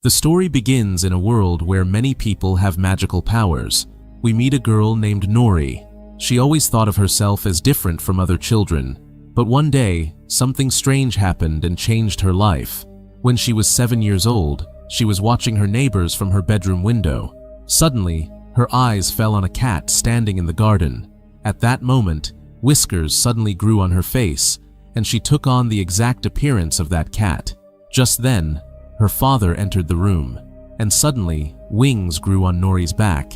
The story begins in a world where many people have magical powers. We meet a girl named Nory. She always thought of herself as different from other children. But one day, something strange happened and changed her life. When she was 7 years old, she was watching her neighbors from her bedroom window. Suddenly, her eyes fell on a cat standing in the garden. At that moment, whiskers suddenly grew on her face, and she took on the exact appearance of that cat. Just then, her father entered the room, and suddenly, wings grew on Nory's back.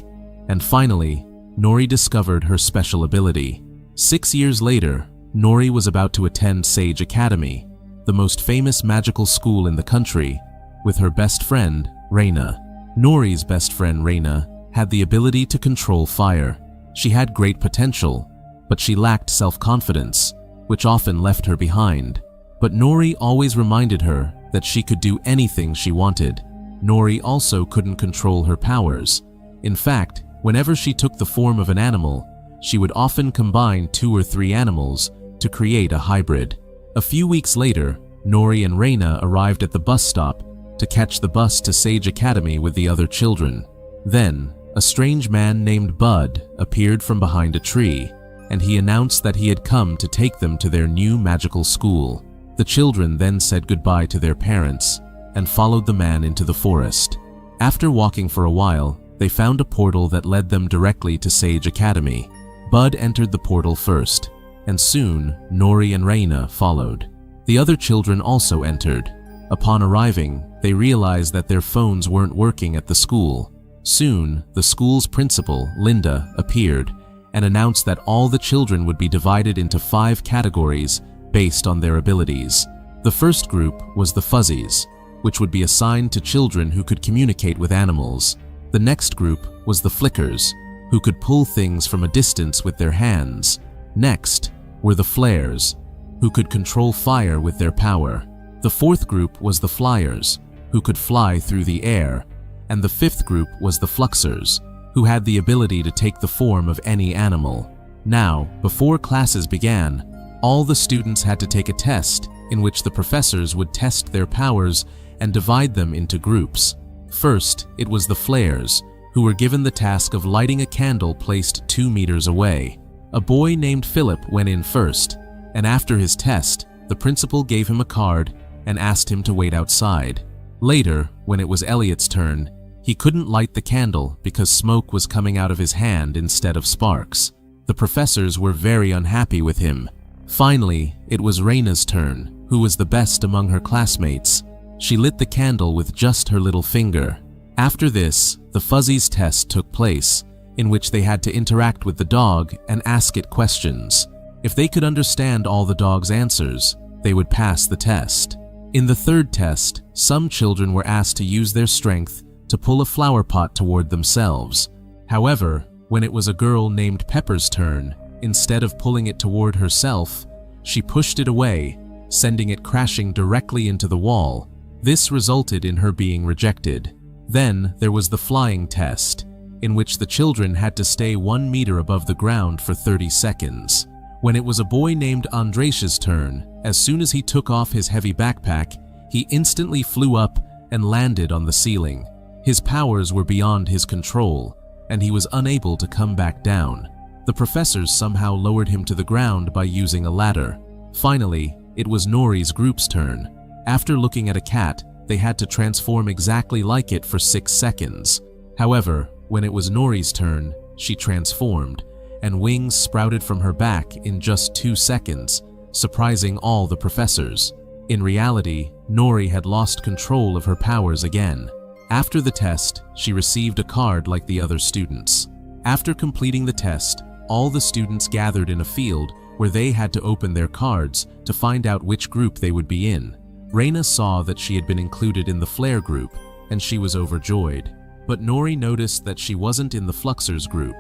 And finally, Nory discovered her special ability. 6 years later, Nory was about to attend Sage Academy, the most famous magical school in the country, with her best friend, Reina. Nory's best friend, Reina, had the ability to control fire. She had great potential, but she lacked self-confidence, which often left her behind. But Nory always reminded her that she could do anything she wanted. Nory also couldn't control her powers. In fact, whenever she took the form of an animal, she would often combine 2 or 3 animals to create a hybrid. A few weeks later, Nory and Reina arrived at the bus stop to catch the bus to Sage Academy with the other children. Then, a strange man named Bud appeared from behind a tree, and he announced that he had come to take them to their new magical school. The children then said goodbye to their parents and followed the man into the forest. After walking for a while, they found a portal that led them directly to Sage Academy. Bud entered the portal first, and soon Nory and Reina followed. The other children also entered. Upon arriving, they realized that their phones weren't working at the school. Soon, the school's principal, Linda, appeared and announced that all the children would be divided into 5 categories based on their abilities. The first group was the Fuzzies, which would be assigned to children who could communicate with animals. The next group was the Flickers, who could pull things from a distance with their hands. Next were the Flares, who could control fire with their power. The fourth group was the Flyers, who could fly through the air. And the fifth group was the Fluxers, who had the ability to take the form of any animal. Now, before classes began, all the students had to take a test in which the professors would test their powers and divide them into groups. First, it was the Flares, who were given the task of lighting a candle placed 2 meters away. A boy named Philip went in first, and after his test, the principal gave him a card and asked him to wait outside. Later, when it was Elliot's turn, he couldn't light the candle because smoke was coming out of his hand instead of sparks. The professors were very unhappy with him. Finally, it was Reina's turn, who was the best among her classmates. She lit the candle with just her little finger. After this, the Fuzzies' test took place, in which they had to interact with the dog and ask it questions. If they could understand all the dog's answers, they would pass the test. In the third test, some children were asked to use their strength to pull a flower pot toward themselves. However, when it was a girl named Pepper's turn, instead of pulling it toward herself, she pushed it away, sending it crashing directly into the wall. This resulted in her being rejected. Then there was the flying test, in which the children had to stay 1 meter above the ground for 30 seconds. When it was a boy named Andresia's turn, as soon as he took off his heavy backpack, he instantly flew up and landed on the ceiling. His powers were beyond his control, and he was unable to come back down. The professors somehow lowered him to the ground by using a ladder. Finally, it was Nory's group's turn. After looking at a cat, they had to transform exactly like it for 6 seconds. However, when it was Nory's turn, she transformed, and wings sprouted from her back in just 2 seconds, surprising all the professors. In reality, Nory had lost control of her powers again. After the test, she received a card like the other students. After completing the test, all the students gathered in a field where they had to open their cards to find out which group they would be in. Reina saw that she had been included in the Flare group, and she was overjoyed. But Nory noticed that she wasn't in the Fluxers group.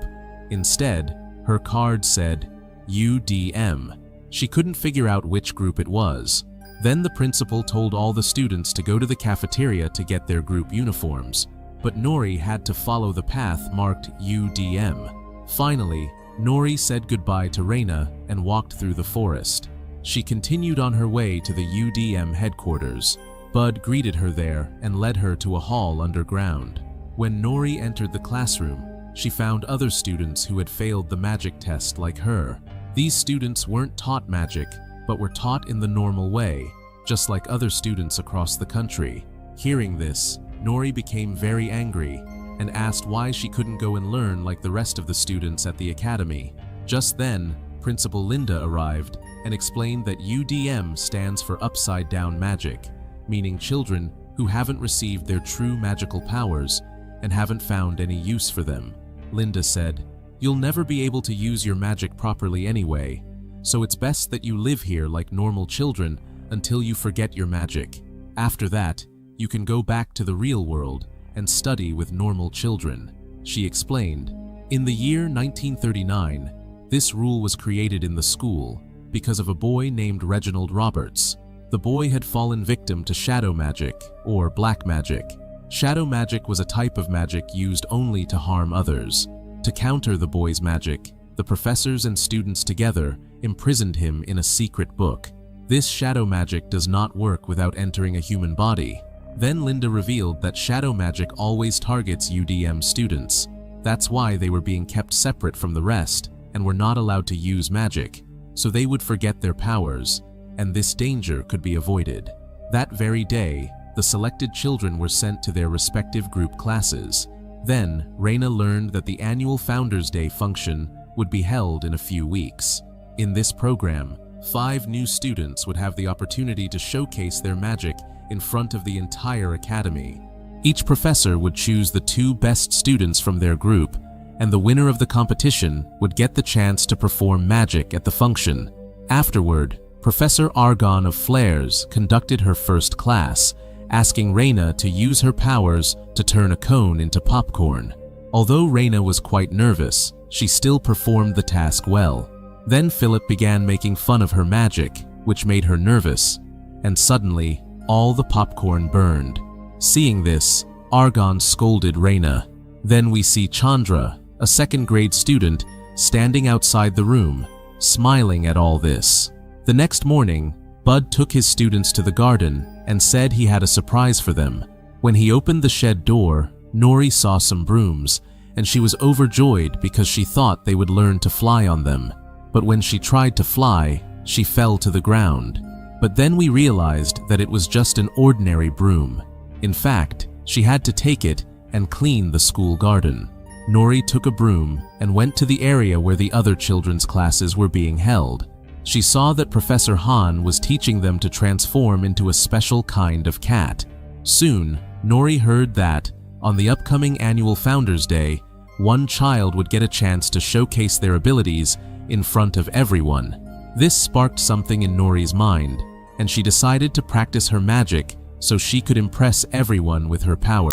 Instead, her card said UDM. She couldn't figure out which group it was. Then the principal told all the students to go to the cafeteria to get their group uniforms, but Nory had to follow the path marked UDM. Finally, Nory said goodbye to Reina and walked through the forest. She continued on her way to the UDM headquarters, Bud greeted her there and led her to a hall underground. When Nory entered the classroom, she found other students who had failed the magic test like her. These students weren't taught magic, but were taught in the normal way, just like other students across the country. Hearing this, Nory became very angry and asked why she couldn't go and learn like the rest of the students at the academy. Just then, Principal Linda arrived and explained that UDM stands for Upside Down Magic, meaning children who haven't received their true magical powers and haven't found any use for them. Linda said, "You'll never be able to use your magic properly anyway, so it's best that you live here like normal children until you forget your magic. After that, you can go back to the real world and study with normal children," she explained. In the year 1939, this rule was created in the school because of a boy named Reginald Roberts. The boy had fallen victim to shadow magic, or black magic. Shadow magic was a type of magic used only to harm others. To counter the boy's magic, the professors and students together imprisoned him in a secret book. This shadow magic does not work without entering a human body. Then Linda revealed that shadow magic always targets UDM students. That's why they were being kept separate from the rest and were not allowed to use magic, so they would forget their powers, and this danger could be avoided. That very day, the selected children were sent to their respective group classes. Then, Reina learned that the annual Founders' Day function would be held in a few weeks. In this program, 5 new students would have the opportunity to showcase their magic in front of the entire academy. Each professor would choose the 2 best students from their group, and the winner of the competition would get the chance to perform magic at the function. Afterward, Professor Argon of Flares conducted her first class, asking Reina to use her powers to turn a cone into popcorn. Although Reina was quite nervous, she still performed the task well. Then Philip began making fun of her magic, which made her nervous, and suddenly, all the popcorn burned. Seeing this, Argon scolded Reina. Then we see Chandra, a second-grade student, standing outside the room, smiling at all this. The next morning, Bud took his students to the garden and said he had a surprise for them. When he opened the shed door, Nory saw some brooms, and she was overjoyed because she thought they would learn to fly on them. But when she tried to fly, she fell to the ground. But then we realized that it was just an ordinary broom. In fact, she had to take it and clean the school garden. Nory took a broom and went to the area where the other children's classes were being held. She saw that Professor Han was teaching them to transform into a special kind of cat. Soon, Nory heard that, on the upcoming annual Founders' Day, one child would get a chance to showcase their abilities in front of everyone. This sparked something in Nory's mind, and she decided to practice her magic so she could impress everyone with her power.